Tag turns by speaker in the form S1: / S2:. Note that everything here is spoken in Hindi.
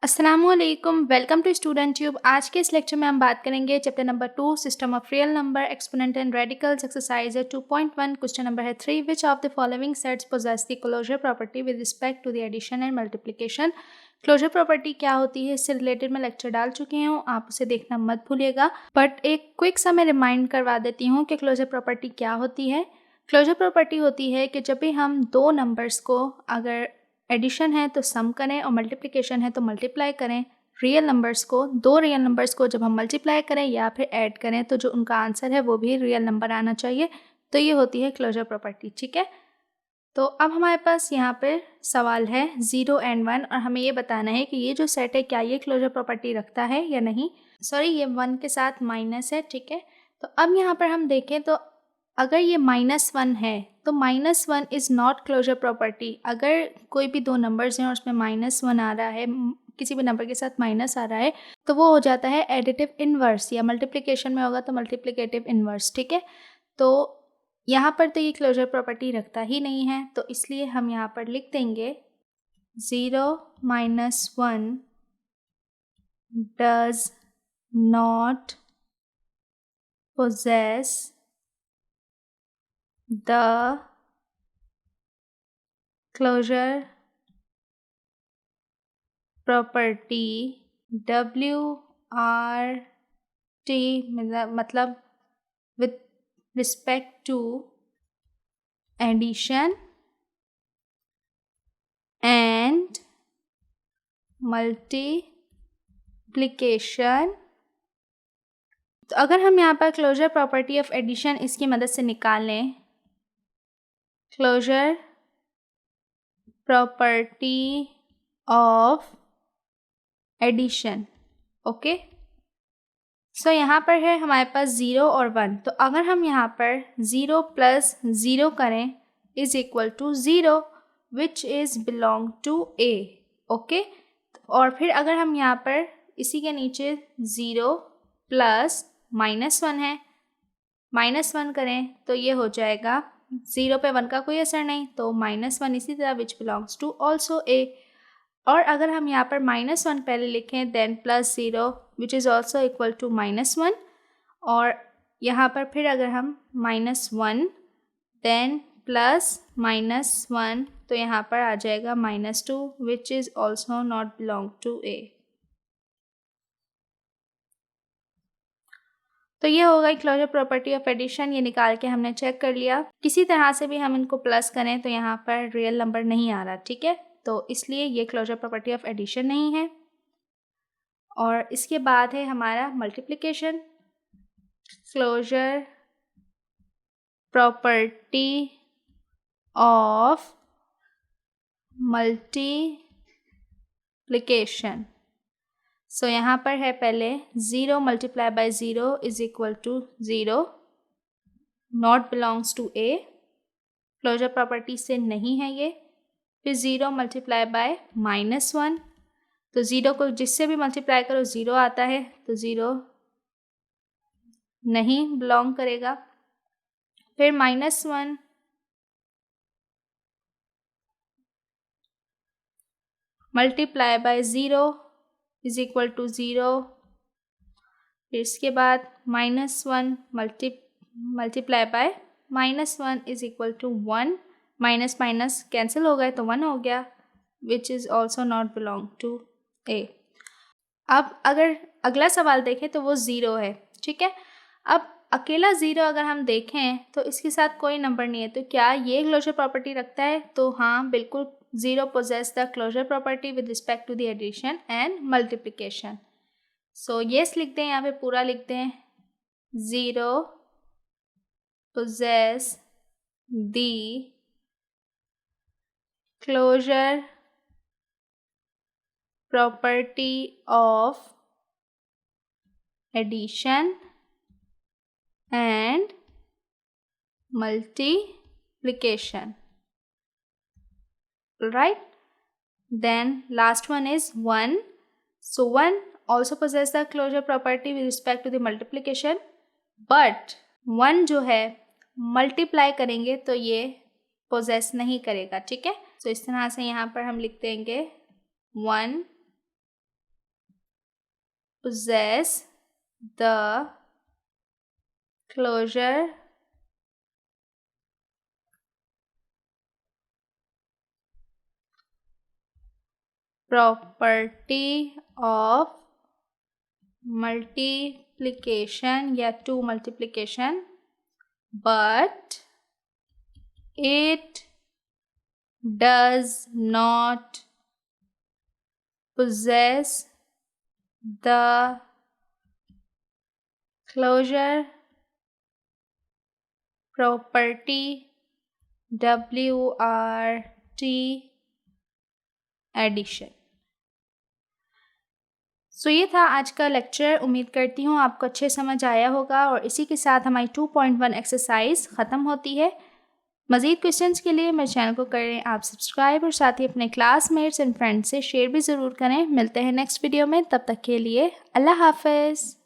S1: अस्सलामुअलैकुम, वेलकम टू स्टूडेंट ट्यूब। आज के इस लेक्चर में हम बात करेंगे chapter number 2 system of real number exponent and radicals exercise 2.1। Question number है 3, which of the following sets possess the closure property with respect to the addition and multiplication. Closure property क्या होती है, इससे रिलेटेड मैं लेक्चर डाल चुकी हूँ, आप उसे देखना मत भूलिएगा। बट एक क्विक सा मैं रिमाइंड करवा देती हूँ कि क्लोजर प्रॉपर्टी क्या होती है। क्लोजर प्रॉपर्टी होती है कि जब भी हम दो नंबर्स को अगर एडिशन है तो सम करें और मल्टीप्लिकेशन है तो मल्टीप्लाई करें, रियल नंबर्स को, दो रियल नंबर्स को जब हम मल्टीप्लाई करें या फिर ऐड करें तो जो उनका आंसर है वो भी रियल नंबर आना चाहिए। तो ये होती है क्लोजर प्रॉपर्टी, ठीक है। तो अब हमारे पास यहाँ पे सवाल है 0 and 1 और हमें ये बताना है कि ये जो सेट है क्या ये क्लोजर प्रॉपर्टी रखता है या नहीं। सॉरी, ये 1 के साथ माइनस है, ठीक है। तो अब यहाँ पर हम देखें तो अगर ये -1 है तो -1 इज़ नॉट क्लोजर प्रॉपर्टी। अगर कोई भी दो नंबर्स हैं और उसमें -1 आ रहा है, किसी भी नंबर के साथ माइनस आ रहा है, तो वो हो जाता है एडिटिव इन्वर्स, या मल्टीप्लिकेशन में होगा तो मल्टीप्लिकेटिव इन्वर्स, ठीक है। तो यहाँ पर तो ये क्लोजर प्रॉपर्टी रखता ही नहीं है, तो इसलिए हम यहाँ पर लिख देंगे 0 - 1 does not possess the closure property WRT मतलब with respect to addition and multiplication। तो अगर हम यहाँ पर क्लोजर प्रॉपर्टी ऑफ एडिशन इसकी मदद से निकाल लें, closure property of addition, okay. So यहाँ पर है हमारे पास 0 और 1, तो अगर हम यहाँ पर 0 + 0 करें is equal to 0 which is belong to A, okay. और फिर अगर हम यहाँ पर इसी के नीचे 0 + -1 है, -1 करें तो ये हो जाएगा 0 पे 1 का कोई असर नहीं, तो -1 इसी तरह which belongs to also A. और अगर हम यहाँ पर -1 पहले लिखें then +0 which is also equal to -1, और यहाँ पर फिर अगर हम -1 देन +-1 तो यहाँ पर आ जाएगा -2 which is also not belong to A. तो ये होगा क्लोजर प्रॉपर्टी ऑफ एडिशन, ये निकाल के हमने चेक कर लिया। किसी तरह से भी हम इनको प्लस करें तो यहाँ पर रियल नंबर नहीं आ रहा, ठीक है, तो इसलिए ये क्लोजर प्रॉपर्टी ऑफ एडिशन नहीं है। और इसके बाद है हमारा multiplication. Closure property of multiplication. So यहाँ पर है पहले 0 × 0 is equal to 0, not belongs to A, closure property से नहीं है ये। फिर 0 × -1, तो 0 को जिससे भी मल्टीप्लाई करो 0 आता है, तो 0 नहीं बिलोंग करेगा। फिर -1 × 0 इज इक्वल टू 0। फिर इसके बाद -1 multiply by -1 is equal to 1, minus minus cancel हो गए तो 1 हो गया, which is also not belong to A. अब अगर अगला सवाल देखें तो वो 0 है, ठीक है। अब अकेला 0 अगर हम देखें तो इसके साथ कोई नंबर नहीं है, तो क्या ये क्लोजर प्रॉपर्टी रखता है? तो हाँ, बिल्कुल, 0 possess the closure property with respect to the addition and multiplication. So yes लिख दें, यहाँ पे पूरा लिख दें, 0 possess the closure property of addition and multiplication, right? Then last one is 1. So 1 also possess the closure property with respect to the multiplication, but 1 जो है मल्टीप्लाई करेंगे तो ये पोजेस नहीं करेगा, ठीक है। तो इस तरह से यहाँ पर हम लिख देंगे 1 possess the closure property of multiplication या two multiplication, but it does not possess the closure property WRT addition। सो ये था आज का लेक्चर। उम्मीद करती हूँ आपको अच्छे समझ आया होगा और इसी के साथ हमारी 2.1 एक्सरसाइज ख़त्म होती है। मज़ीद क्वेश्चंस के लिए मेरे चैनल को करें आप सब्सक्राइब और साथ ही अपने क्लासमेट्स एंड फ्रेंड्स से शेयर भी ज़रूर करें। मिलते हैं नेक्स्ट वीडियो में, तब तक के लिए अल्लाह हाफ़िज़।